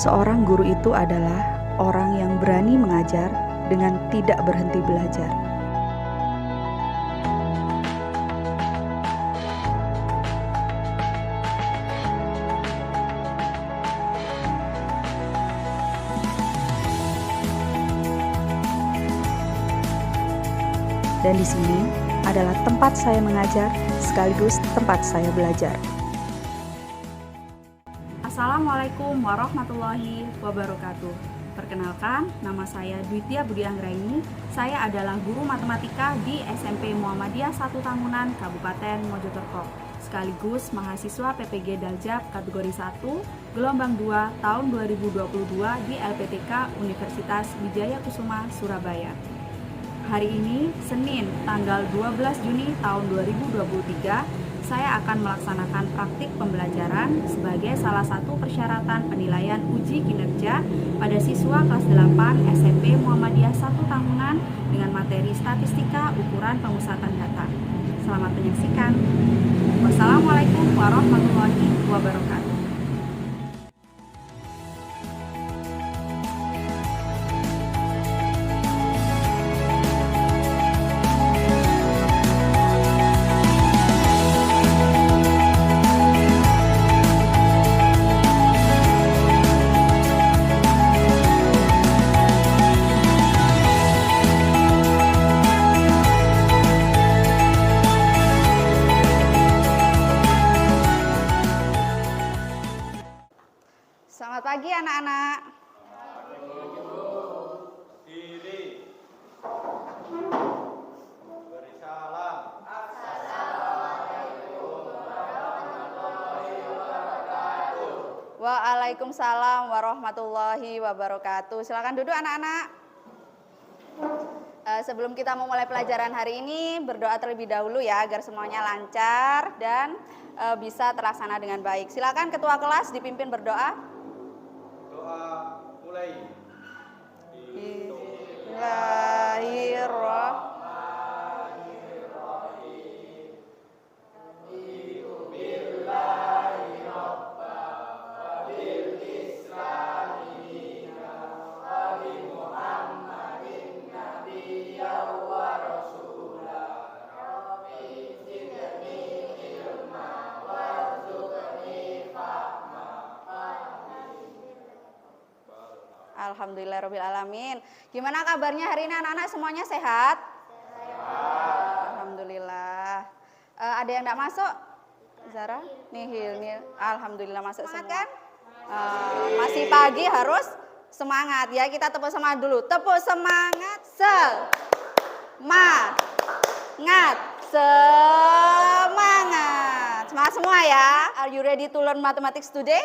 Seorang guru itu adalah orang yang berani mengajar dengan tidak berhenti belajar. Dan di sini adalah tempat saya mengajar sekaligus tempat saya belajar. Assalamualaikum warahmatullahi wabarakatuh. Perkenalkan, nama saya Dwitia Budi Anggraini. Saya adalah guru matematika di SMP Muhammadiyah 1 Tambunan, Kabupaten Mojokerto. Sekaligus mahasiswa PPG Daljab kategori 1, gelombang 2 tahun 2022 di LPTK Universitas Wijaya Kusuma, Surabaya. Hari ini, Senin, tanggal 12 Juni tahun 2023, saya akan melaksanakan praktik pembelajaran sebagai salah satu persyaratan penilaian uji kinerja pada siswa kelas 8 SMP Muhammadiyah 1 Tambunan dengan materi statistika ukuran pemusatan data. Selamat menyaksikan. Wassalamualaikum warahmatullahi wabarakatuh. Selamat pagi anak-anak. Diri. Beri salam. Waalaikumsalam warahmatullahi wabarakatuh. Silakan duduk anak-anak. Sebelum kita memulai pelajaran hari ini, berdoa terlebih dahulu ya agar semuanya lancar dan bisa terlaksana dengan baik. Silakan ketua kelas dipimpin berdoa. Doa mulai. Alhamdulillahirrahmanirrahim. Gimana kabarnya hari ini anak-anak, semuanya sehat? Alhamdulillah. Ada yang enggak masuk? Zara? Nihil. Alhamdulillah masuk semua. Kan? Masih pagi harus semangat ya. Kita tepuk semangat dulu. Tepuk semangat. Semangat. Semangat. Semangat semua ya. Are you ready to learn mathematics today?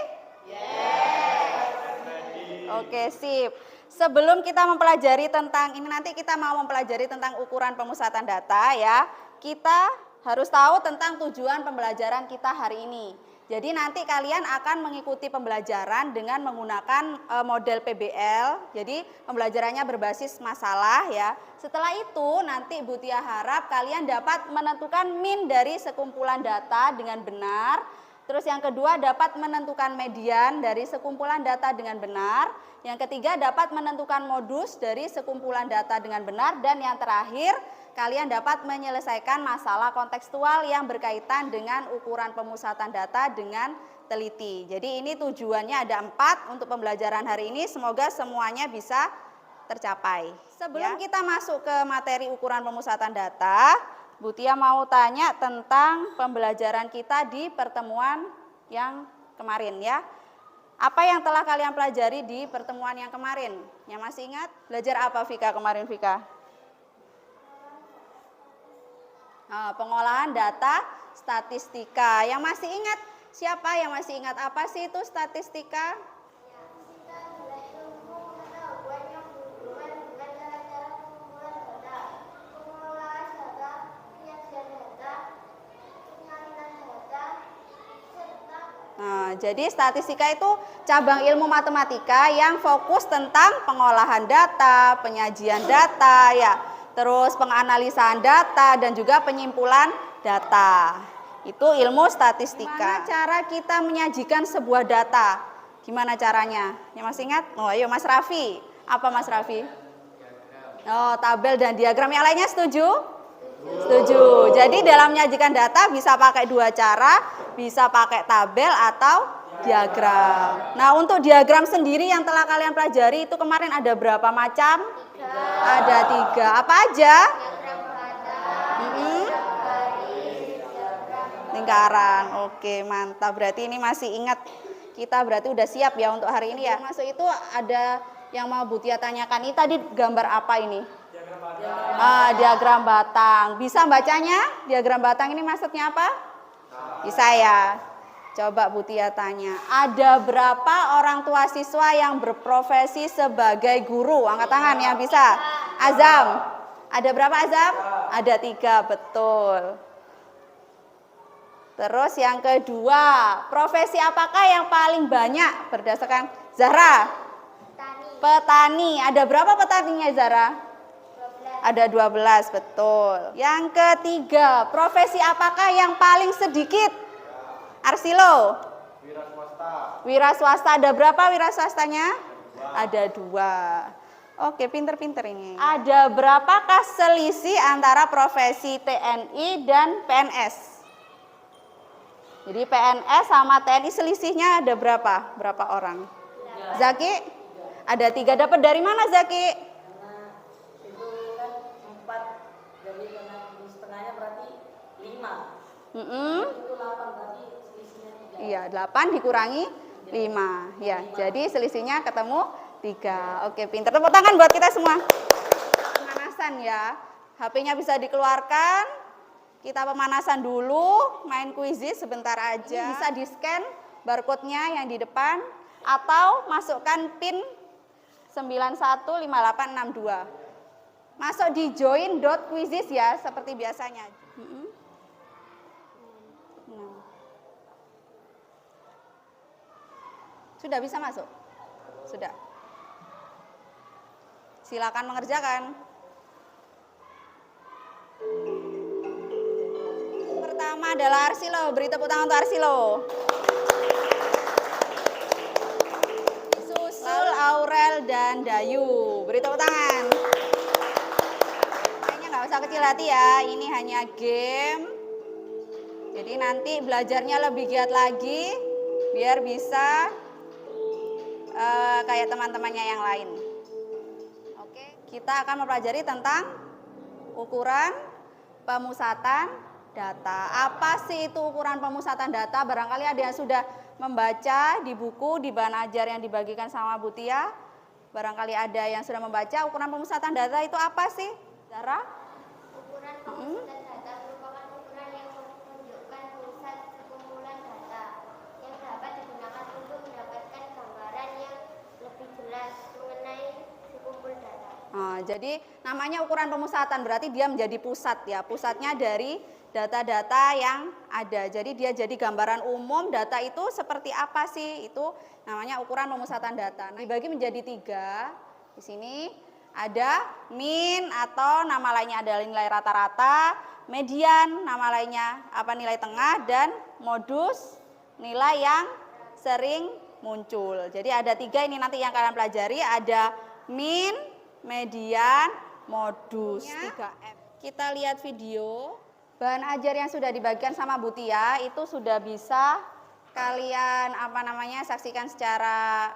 Oke, sip. Sebelum kita mempelajari tentang ini, nanti kita mau mempelajari tentang ukuran pemusatan data ya. Kita harus tahu tentang tujuan pembelajaran kita hari ini. Jadi nanti kalian akan mengikuti pembelajaran dengan menggunakan model PBL. Jadi pembelajarannya berbasis masalah ya. Setelah itu nanti Bu Tia harap kalian dapat menentukan min dari sekumpulan data dengan benar. Terus yang kedua dapat menentukan median dari sekumpulan data dengan benar. Yang ketiga dapat menentukan modus dari sekumpulan data dengan benar. Dan yang terakhir kalian dapat menyelesaikan masalah kontekstual yang berkaitan dengan ukuran pemusatan data dengan teliti. Jadi ini tujuannya ada 4 untuk pembelajaran hari ini. Semoga semuanya bisa tercapai. Sebelum kita masuk ke materi ukuran pemusatan data, Bu Tia mau tanya tentang pembelajaran kita di pertemuan yang kemarin ya. Apa yang telah kalian pelajari di pertemuan yang kemarin? Yang masih ingat? Belajar apa Vika kemarin Vika? Pengolahan data statistika. Yang masih ingat? Siapa yang masih ingat apa sih itu statistika? Jadi statistika itu cabang ilmu matematika yang fokus tentang pengolahan data, penyajian data ya, terus penganalisaan data dan juga penyimpulan data. Itu ilmu statistika. Gimana cara kita menyajikan sebuah data? Gimana caranya? Yang masih ingat? Oh, ayo Mas Raffi. Apa Mas Raffi? Oh, tabel dan diagram. Yang lainnya setuju? Setuju. Jadi dalam menyajikan data bisa pakai dua cara, bisa pakai tabel atau diagram. Nah, untuk diagram sendiri yang telah kalian pelajari itu kemarin ada berapa macam? Ada 3. Apa aja? Lingkaran. Oke, mantap. Berarti ini masih ingat. Kita berarti udah siap ya untuk hari ini ya. Masuk itu ada yang mau Bu Tia tanyakan. Ini tadi gambar apa ini? Diagram batang. Diagram batang. Bisa bacanya? Diagram batang ini maksudnya apa? Bisa ya. Coba Bu Tia tanya. Ada berapa orang tua siswa yang berprofesi sebagai guru? Angkat tangan yang bisa. Azam. Ada berapa Azam? Ada 3, betul. Terus yang kedua, profesi apakah yang paling banyak berdasarkan Zahra? Petani. Ada berapa petaninya Zahra? 12. Ada 12, betul. Yang ketiga, profesi apakah yang paling sedikit? Arsilo? Wira swasta. Wira swasta. Ada berapa wira swastanya? Ada 2. Oke, pinter-pinter ini. Ada berapakah selisih antara profesi TNI dan PNS? Jadi PNS sama TNI selisihnya ada berapa? Berapa orang? Zaki? Ada 3. Dapat dari mana Zaki? Karena itu kan 4 dari setengahnya berarti 5. Itu 8 berarti selisihnya 3. Iya, 8 dikurangi 5. Ya, jadi selisihnya ketemu 3. Oke, pinter. Tepuk tangan buat kita semua. Pemanasan ya. HP-nya bisa dikeluarkan. Kita pemanasan dulu, main kuisis sebentar aja. Bisa di-scan barcode-nya yang di depan atau masukkan PIN 915862. Masuk di join.quizzes ya, seperti biasanya. Sudah bisa masuk? Sudah. Silakan mengerjakan. Pertama adalah Arsilo, beri tepuk tangan untuk Arsilo. Susul, Aurel, dan Dayu, beri tepuk tangan. Kayaknya nggak usah kecil hati ya, ini hanya game. Jadi nanti belajarnya lebih giat lagi, biar bisa kayak teman-temannya yang lain. Oke, kita akan mempelajari tentang ukuran pemusatan data. Apa sih itu ukuran pemusatan data? Barangkali ada yang sudah membaca di buku, di bahan ajar yang dibagikan sama Bu Tia. Barangkali ada yang sudah membaca ukuran pemusatan data itu apa sih? Zara? Ukuran pemusatan data merupakan ukuran yang menunjukkan pusat sekumpulan data yang dapat digunakan untuk mendapatkan gambaran yang lebih jelas mengenai sekumpul data. Jadi namanya ukuran pemusatan, berarti dia menjadi pusat ya. Pusatnya dari data-data yang ada. Jadi dia jadi gambaran umum data itu seperti apa sih? Itu namanya ukuran pemusatan data. Nah, dibagi menjadi 3. Di sini ada min atau nama lainnya adalah nilai rata-rata, median nama lainnya apa nilai tengah, dan modus nilai yang sering muncul. Jadi ada 3 ini nanti yang kalian pelajari, ada min, median, modus. 3M. Kita lihat video. Bahan ajar yang sudah dibagikan sama Bu Tia itu sudah bisa kalian saksikan secara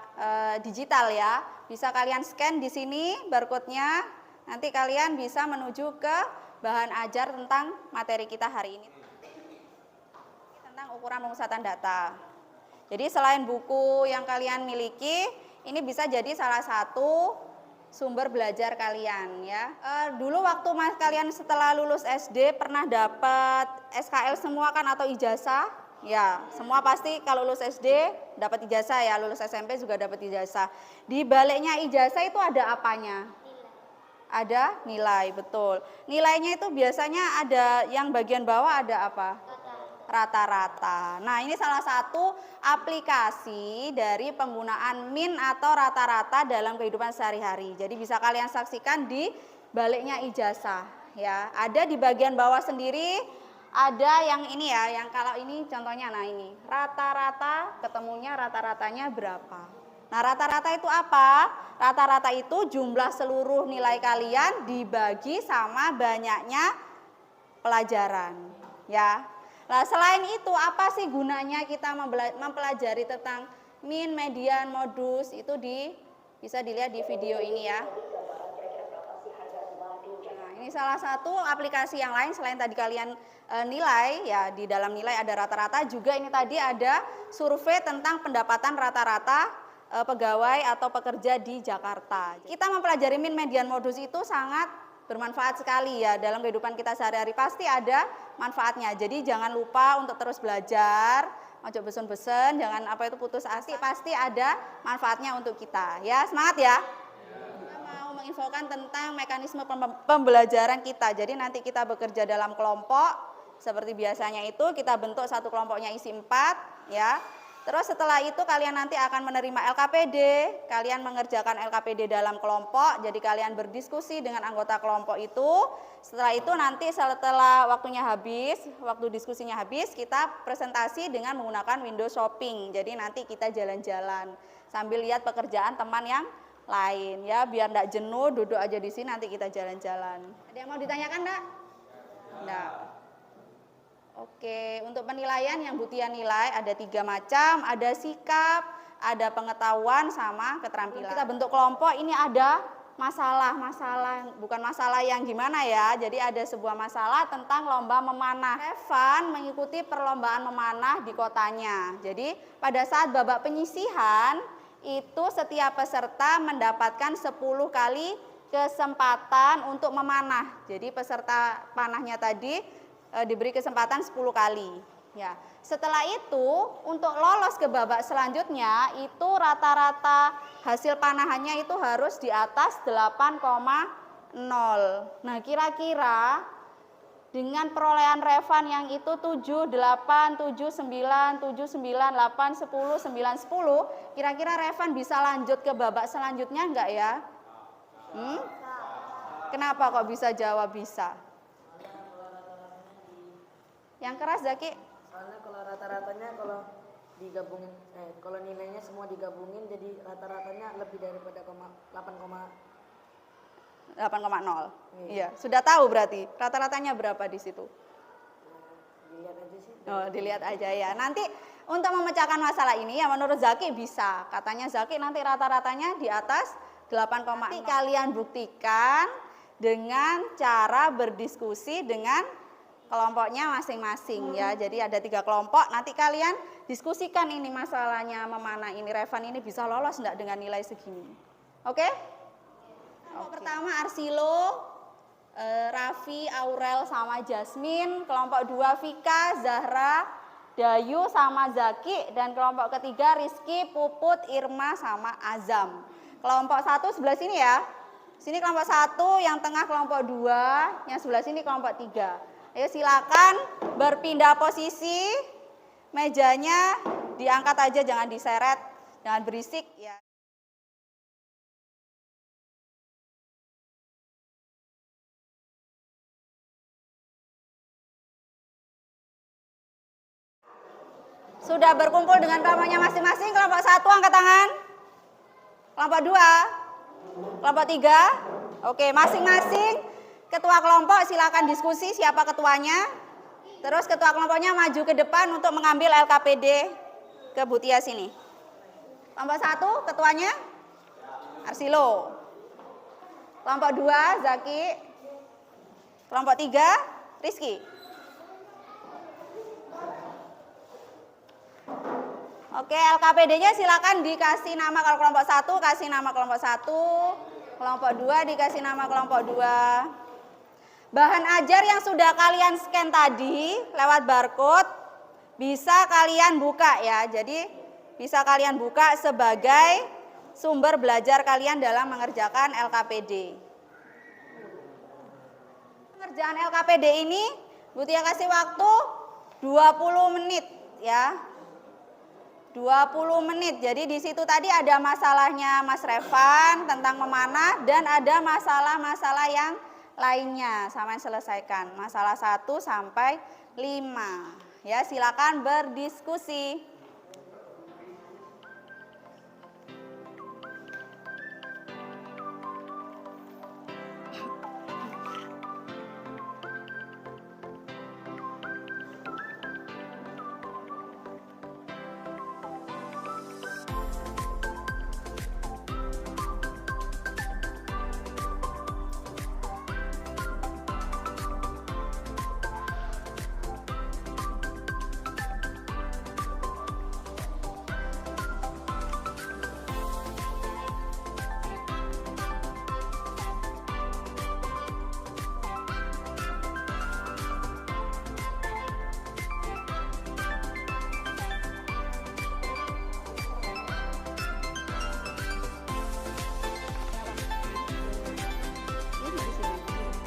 digital ya. Bisa kalian scan di sini barcode-nya. Nanti kalian bisa menuju ke bahan ajar tentang materi kita hari ini. Tentang ukuran pemusatan data. Jadi selain buku yang kalian miliki, ini bisa jadi salah satu sumber belajar kalian ya. Dulu waktu kalian setelah lulus SD pernah dapat SKL semua kan atau ijazah? Ya, semua pasti kalau lulus SD dapat ijazah ya, lulus SMP juga dapat ijazah. Di baliknya ijazah itu ada apanya? Ada nilai, betul. Nilainya itu biasanya ada yang bagian bawah ada apa? Rata-rata. Nah, ini salah satu aplikasi dari penggunaan min atau rata-rata dalam kehidupan sehari-hari. Jadi bisa kalian saksikan di baliknya ijazah ya. Ada di bagian bawah sendiri ada yang ini ya, yang kalau ini contohnya, nah ini rata-rata ketemunya rata-ratanya berapa. Nah rata-rata itu apa? Rata-rata itu jumlah seluruh nilai kalian dibagi sama banyaknya pelajaran ya. Nah selain itu apa sih gunanya kita mempelajari tentang min, median, modus itu bisa dilihat di video ini ya. Nah, ini salah satu aplikasi yang lain selain tadi kalian nilai ya, di dalam nilai ada rata-rata, juga ini tadi ada survei tentang pendapatan rata-rata pegawai atau pekerja di Jakarta. Kita mempelajari min, median, modus itu sangat bermanfaat sekali ya dalam kehidupan kita sehari-hari, pasti ada manfaatnya. Jadi jangan lupa untuk terus belajar, ojo besen-besen, jangan apa itu putus asa, pasti ada manfaatnya untuk kita ya. Semangat ya. Kita mau menginfokan tentang mekanisme pembelajaran kita. Jadi nanti kita bekerja dalam kelompok seperti biasanya itu, kita bentuk satu kelompoknya isi 4 ya. Terus setelah itu kalian nanti akan menerima LKPD, kalian mengerjakan LKPD dalam kelompok, jadi kalian berdiskusi dengan anggota kelompok itu. Setelah itu nanti setelah waktunya habis, waktu diskusinya habis, kita presentasi dengan menggunakan Windows Shopping. Jadi nanti kita jalan-jalan sambil lihat pekerjaan teman yang lain ya, biar enggak jenuh duduk aja di sini, nanti kita jalan-jalan. Ada yang mau ditanyakan enggak? Enggak. Oke, untuk penilaian yang Butia nilai ada 3 macam, ada sikap, ada pengetahuan, sama keterampilan. Kita bentuk kelompok, ini ada masalah, bukan masalah yang gimana ya, jadi ada sebuah masalah tentang lomba memanah. Evan mengikuti perlombaan memanah di kotanya, jadi pada saat babak penyisihan, itu setiap peserta mendapatkan 10 kali kesempatan untuk memanah. Jadi peserta panahnya tadi diberi kesempatan 10 kali ya. Setelah itu untuk lolos ke babak selanjutnya itu rata-rata hasil panahannya itu harus di atas 8,0. Nah kira-kira dengan perolehan Revan yang itu 7, 8, 7, 9, 7, 9, 8, 10, 9, 10, kira-kira Revan bisa lanjut ke babak selanjutnya enggak ya? Kenapa kok bisa jawab bisa? Yang keras Zaki? Soalnya kalau rata-ratanya kalau digabungin, kalau nilainya semua digabungin jadi rata-ratanya lebih daripada 8,0. Iya, sudah tahu berarti rata-ratanya berapa di situ? Dilihat aja sih. Oh, dilihat aja ya. Nanti untuk memecahkan masalah ini ya menurut Zaki bisa. Katanya Zaki nanti rata-ratanya di atas 8,0. Nanti kalian buktikan dengan cara berdiskusi dengan kelompoknya masing-masing ya. Jadi ada 3 kelompok, nanti kalian diskusikan ini masalahnya memanah ini, Revan ini bisa lolos enggak dengan nilai segini. Oke? Kelompok pertama Arsilo, Raffi, Aurel sama Jasmine. Kelompok 2 Vika, Zahra, Dayu sama Zaki. Dan kelompok ketiga Rizky, Puput, Irma sama Azam. Kelompok 1 sebelah sini ya. Sini kelompok 1, yang tengah kelompok 2, yang sebelah sini kelompok 3. Ayo silakan berpindah posisi, mejanya diangkat aja, jangan diseret, jangan berisik ya. Sudah berkumpul dengan kelompoknya masing-masing, kelompok 1 angkat tangan, kelompok 2, kelompok 3, oke masing-masing. Ketua kelompok silakan diskusi siapa ketuanya. Terus ketua kelompoknya maju ke depan untuk mengambil LKPD ke Butia sini. Kelompok 1 ketuanya Arsilo. Kelompok 2 Zaki. Kelompok 3 Rizky. Oke, LKPD-nya silakan dikasih nama, kalau kelompok 1 kasih nama kelompok 1, kelompok 2 dikasih nama kelompok 2. Bahan ajar yang sudah kalian scan tadi lewat barcode bisa kalian buka ya. Jadi bisa kalian buka sebagai sumber belajar kalian dalam mengerjakan LKPD. Pengerjaan LKPD ini Butia kasih waktu 20 menit ya. 20 menit. Jadi di situ tadi ada masalahnya Mas Revan tentang memanah dan ada masalah-masalah yang lainnya sama selesaikan masalah 1 sampai 5. Ya, silakan berdiskusi.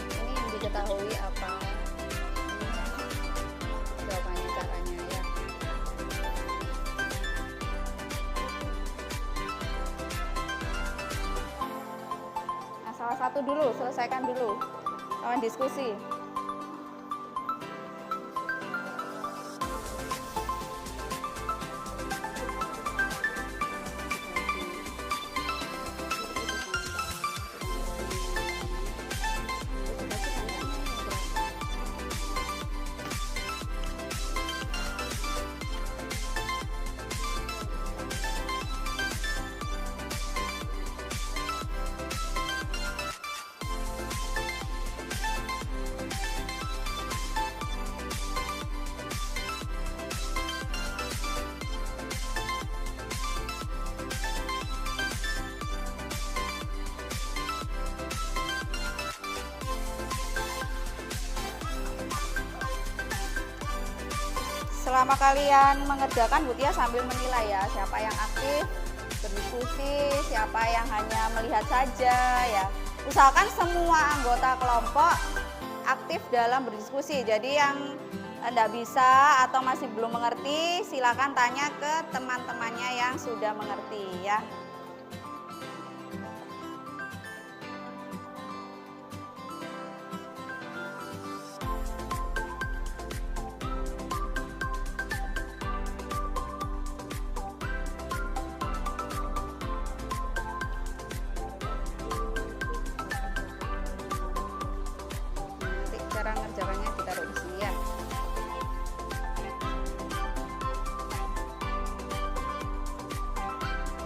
Ini yang diketahui apa jawabannya, caranya ya. Nah, salah satu dulu, selesaikan dulu. Kawan diskusi. Selama kalian mengerjakan, Bu Tia sambil menilai ya, siapa yang aktif berdiskusi, siapa yang hanya melihat saja ya. Usahakan semua anggota kelompok aktif dalam berdiskusi. Jadi yang tidak bisa atau masih belum mengerti, silakan tanya ke teman-temannya yang sudah mengerti ya. Nanti cara ngerjakannya ditaruh di sini ya.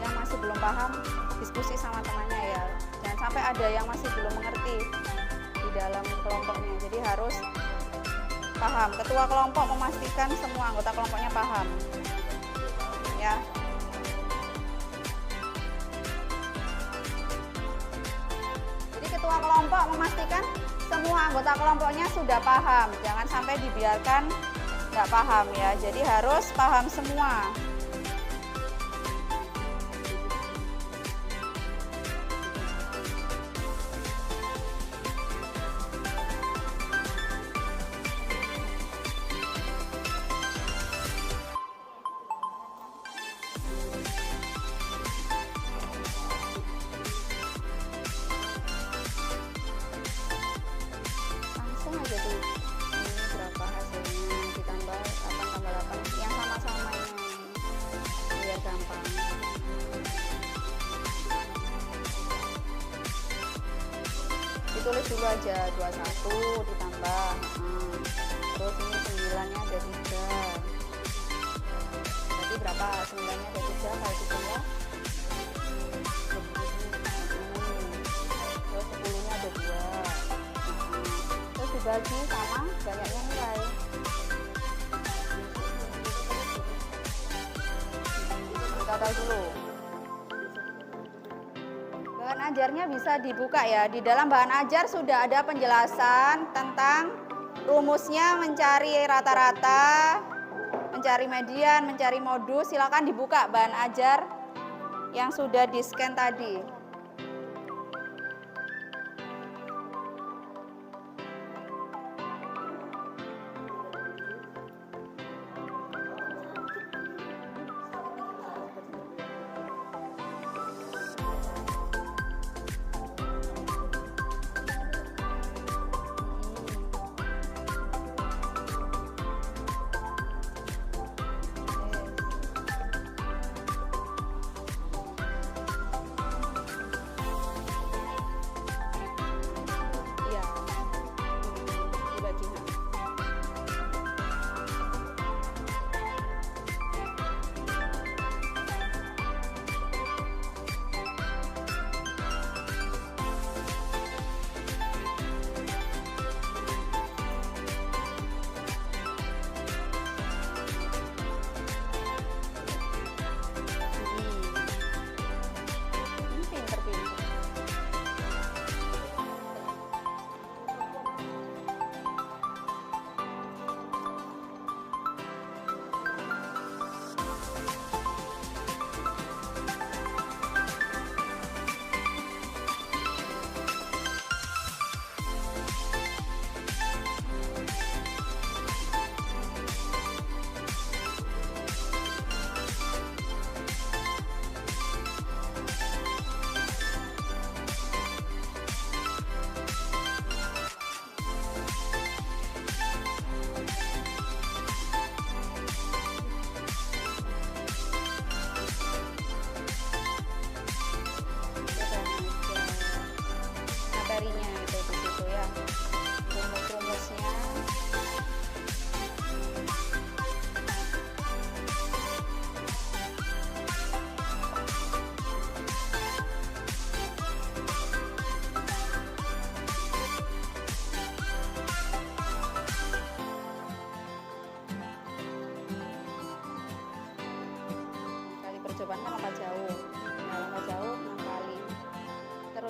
Yang masih belum paham, diskusi sama temannya ya. Jangan sampai ada yang masih belum mengerti di dalam kelompoknya. Jadi harus paham. Ketua kelompok memastikan semua anggota kelompoknya paham. Ya. Jadi ketua kelompok memastikan semua anggota kelompoknya sudah paham. Jangan sampai dibiarkan nggak paham ya. Jadi harus paham semua. Langsung aja tuh, ini berapa hasilnya, ditambah 8 tambah 8 yang sama-samanya biar gampang. Ditulis dulu aja 21 ditambah terus ini 9-nya ada 3, berarti berapa? 9-nya ada 3 kali 3 ya, terus 10-nya ada 2, terus dibagi sama banyaknya nilai. Kita tahu dulu. Bahan ajarnya bisa dibuka ya. Di dalam bahan ajar sudah ada penjelasan tentang rumusnya mencari rata-rata, mencari median, mencari modus. Silakan dibuka bahan ajar yang sudah di-scan tadi.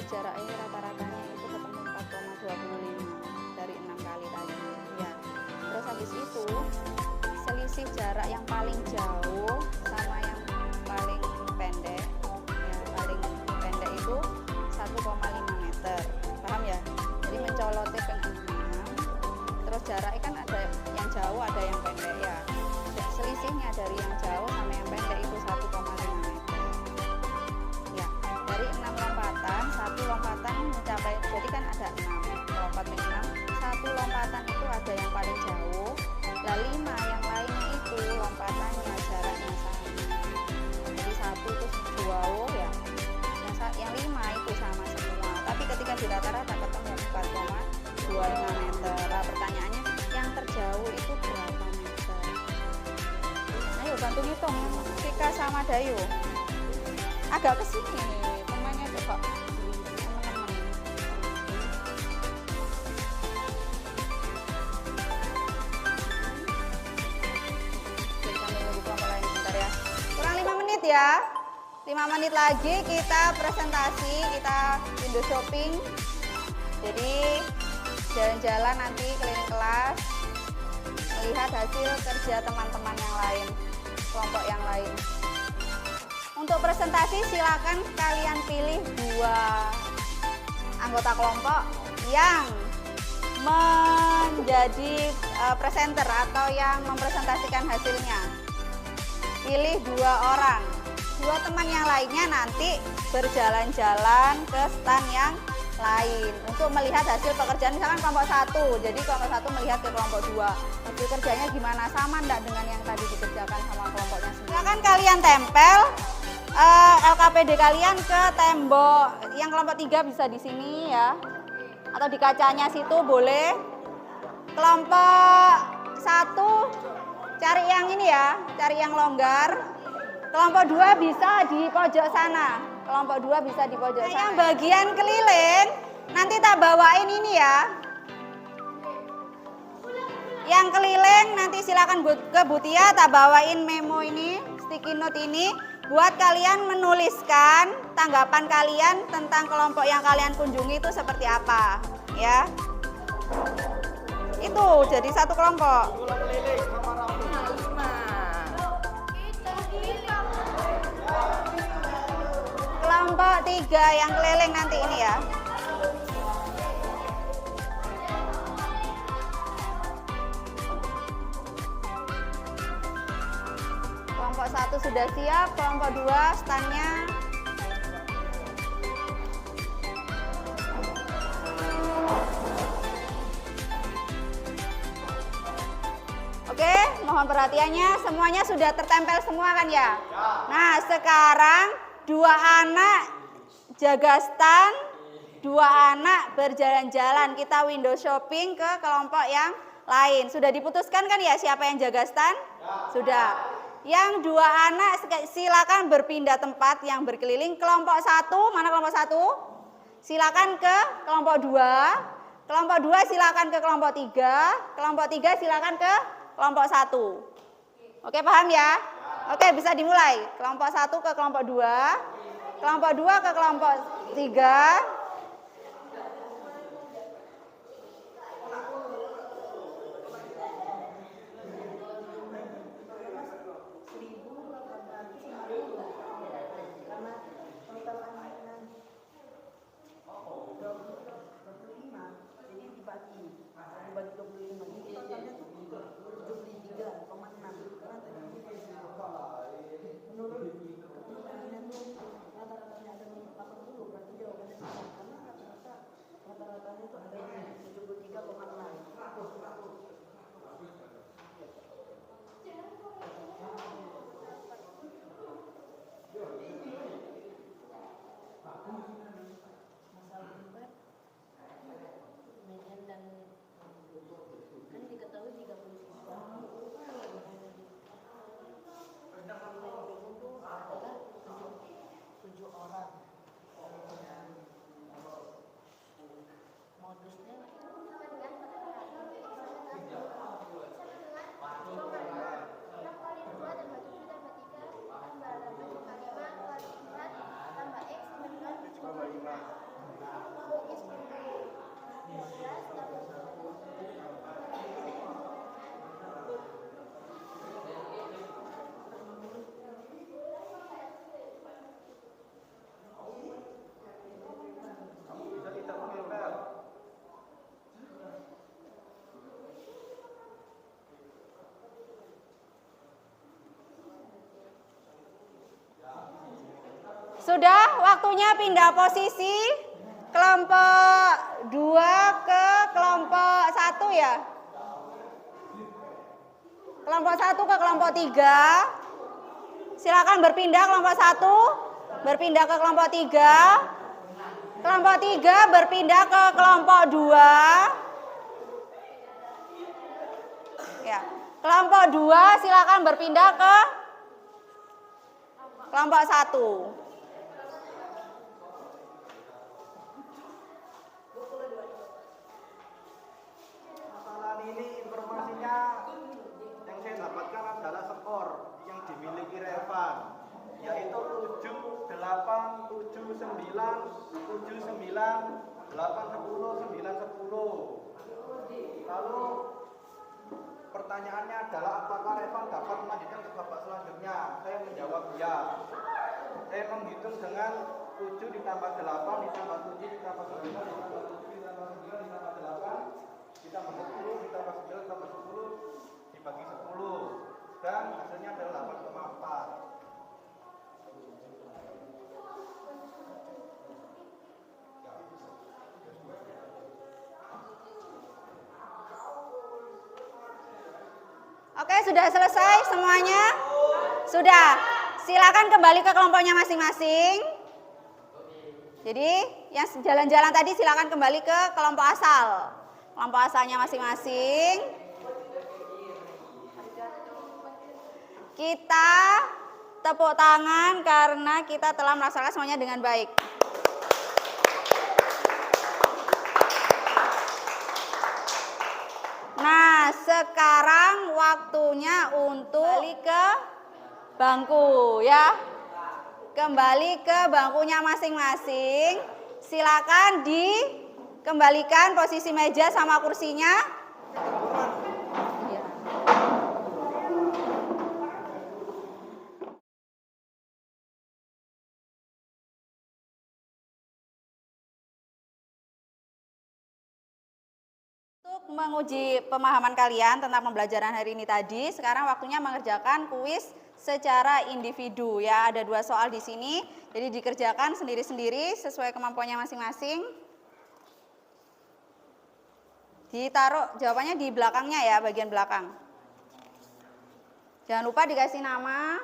jaraknya rata-ratanya itu ketemu 4,25 dari 6 kali tadi ya. Terus habis itu selisih jarak yang paling jauh sama yang paling pendek ya, paling pendek itu 1,5 meter, paham ya? Jadi mencolotnya ke 6, terus jaraknya kan ada yang jauh ada yang pendek ya, selisihnya dari yang jauh sama yang pendek itu 1,5 meter ya. Dari 6 lompatan, satu lompatan mencapai, jadi kan ada 6 lompatan, 6 satu lompatan itu ada yang paling jauh, lah 5 yang lainnya itu lompatannya jaraknya sama, jadi 1 itu jauh ya, yang 5 itu sama semua, tapi ketika di rata-rata ketemu 4,25 meter. Nah, pertanyaannya yang terjauh itu berapa meter? Ayo bantu hitung Vika sama Dayu, agak kesini temannya coba teman-teman. Jadi sambil nunggu kelompok lain sebentar ya, kurang 5 menit ya. 5 menit lagi kita presentasi, kita window shopping. Jadi jalan-jalan nanti keliling kelas, melihat hasil kerja teman-teman yang lain, kelompok yang lain. Untuk presentasi silakan kalian pilih 2 anggota kelompok yang menjadi presenter atau yang mempresentasikan hasilnya. Pilih 2 orang. 2 teman yang lainnya nanti berjalan-jalan ke stand yang lain untuk melihat hasil pekerjaan. Misalkan kelompok 1, jadi kelompok 1 melihat ke kelompok 2, hasil kerjanya gimana, sama enggak dengan yang tadi dikerjakan sama kelompoknya sendiri. Silakan kalian tempel LKPD kalian ke tembok, yang kelompok 3 bisa di sini ya, atau di kacanya situ boleh. Kelompok 1 cari yang ini ya, cari yang longgar. Kelompok 2 bisa di pojok sana. Kelompok 2 bisa di pojok sana. Yang bagian keliling nanti tak bawain ini ya. Yang keliling nanti silakan ke Butia, tak bawain memo ini, sticky note ini buat kalian menuliskan tanggapan kalian tentang kelompok yang kalian kunjungi itu seperti apa, ya. Itu jadi satu kelompok. Kelompok 3 yang keliling nanti ini ya. Kelompok 1 sudah siap, kelompok 2 standnya. Oke, mohon perhatiannya, semuanya sudah tertempel semua kan ya? Nah, sekarang 2 anak jaga stand, 2 anak berjalan-jalan, kita window shopping ke kelompok yang lain. Sudah diputuskan kan ya siapa yang jaga stand? Sudah. Yang 2 anak silakan berpindah tempat yang berkeliling. Kelompok 1, mana kelompok 1? Silakan ke kelompok 2. Kelompok 2 silakan ke kelompok 3. Kelompok 3 silakan ke kelompok 1. Oke, paham ya? Oke, bisa dimulai. Kelompok 1 ke kelompok 2. Kelompok 2 ke kelompok 3. Sudah waktunya pindah posisi kelompok 2 ke kelompok 1 ya. Kelompok 1 ke kelompok 3. Silakan berpindah kelompok 1, berpindah ke kelompok 3. Kelompok 3 berpindah ke kelompok 2. Ya. Kelompok 2 silakan berpindah ke kelompok 1. Masalah ini informasinya yang saya dapatkan adalah skor yang dimiliki Revan, yaitu 7, 8, 7, 9, 7, 9, 8, 10, 9, 10. Lalu pertanyaannya adalah apakah Revan dapat melanjutkan ke babak selanjutnya? Saya menjawab ya. Saya menghitung dengan 7 ditambah 8 ditambah 7 ditambah 9 ditambah 7 ditambah 9 ditambah 8 ditambah 10 ditambah 9 ditambah 10 dibagi 10 dan hasilnya adalah 8,4. Oke, sudah selesai semuanya? Sudah. Silakan kembali ke kelompoknya masing-masing. Jadi, yang jalan-jalan tadi silakan kembali ke kelompok asal. Kelompok asalnya masing-masing. Kita tepuk tangan karena kita telah melaksanakan semuanya dengan baik. Nah, sekarang waktunya untuk kembali ke bangku ya. Kembali ke bangkunya masing-masing. Silakan dikembalikan posisi meja sama kursinya. Untuk menguji pemahaman kalian tentang pembelajaran hari ini tadi, sekarang waktunya mengerjakan kuis secara individu ya. Ada 2 soal di sini, jadi dikerjakan sendiri-sendiri sesuai kemampuannya masing-masing. Ditaruh jawabannya di belakangnya ya, bagian belakang. Jangan lupa dikasih nama.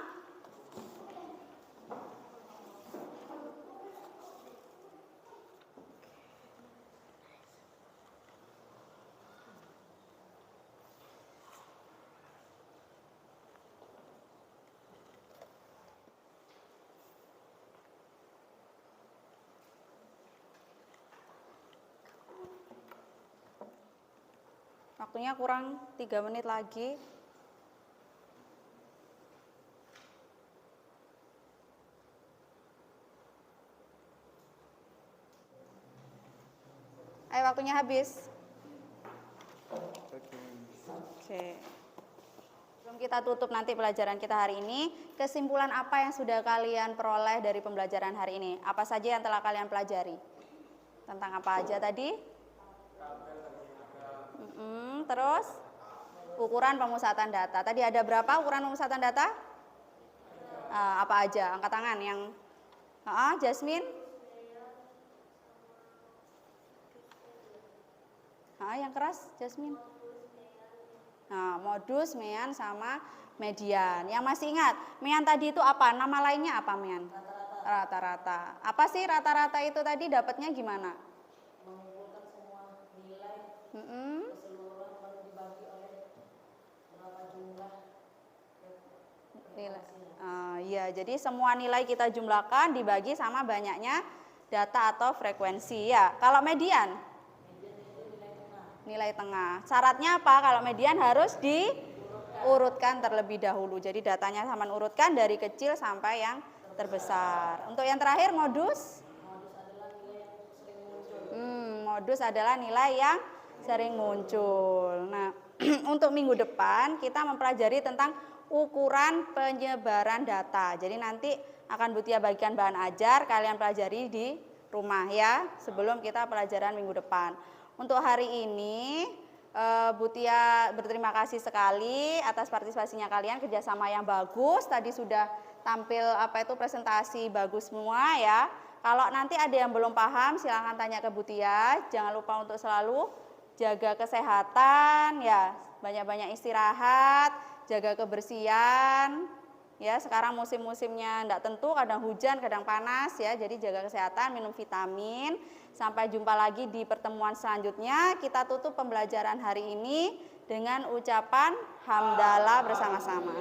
Waktunya kurang 3 menit lagi. Ayo, waktunya habis. Oke. Sebelum kita tutup nanti pelajaran kita hari ini, kesimpulan apa yang sudah kalian peroleh dari pembelajaran hari ini? Apa saja yang telah kalian pelajari? Tentang apa aja tadi? Terus ukuran pemusatan data. Tadi ada berapa ukuran pemusatan data? Apa aja? Angkat tangan yang Jasmine. Yang keras Jasmine. Nah, modus, mean, sama median. Yang masih ingat, mean tadi itu apa? Nama lainnya apa mean? Rata-rata. Apa sih rata-rata itu tadi dapatnya gimana? Mengumpulkan semua nilai keseluruhan baru dibagi oleh berapa jumlah nilai. Iya, jadi semua nilai kita jumlahkan dibagi sama banyaknya data atau frekuensi ya. Kalau median? Nilai tengah. Syaratnya apa? Kalau median harus diurutkan terlebih dahulu. Jadi datanya sama urutkan dari kecil sampai yang terbesar. Untuk yang terakhir modus? Modus adalah nilai yang sering muncul. Nah, untuk minggu depan kita mempelajari tentang ukuran penyebaran data. Jadi nanti akan Butia bagikan bahan ajar, kalian pelajari di rumah ya, sebelum kita pelajaran minggu depan. Untuk hari ini, Butia berterima kasih sekali atas partisipasinya kalian, kerjasama yang bagus. Tadi sudah tampil presentasi bagus semua ya. Kalau nanti ada yang belum paham silahkan tanya ke Bu Tia. Jangan lupa untuk selalu jaga kesehatan ya, banyak-banyak istirahat, jaga kebersihan. Ya, sekarang musim-musimnya enggak tentu, kadang hujan, kadang panas ya. Jadi jaga kesehatan, minum vitamin. Sampai jumpa lagi di pertemuan selanjutnya. Kita tutup pembelajaran hari ini dengan ucapan hamdalah bersama-sama.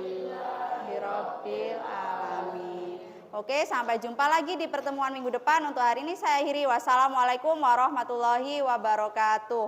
Rabbil alamin. Oke, sampai jumpa lagi di pertemuan minggu depan. Untuk hari ini saya akhiri. Wassalamualaikum warahmatullahi wabarakatuh.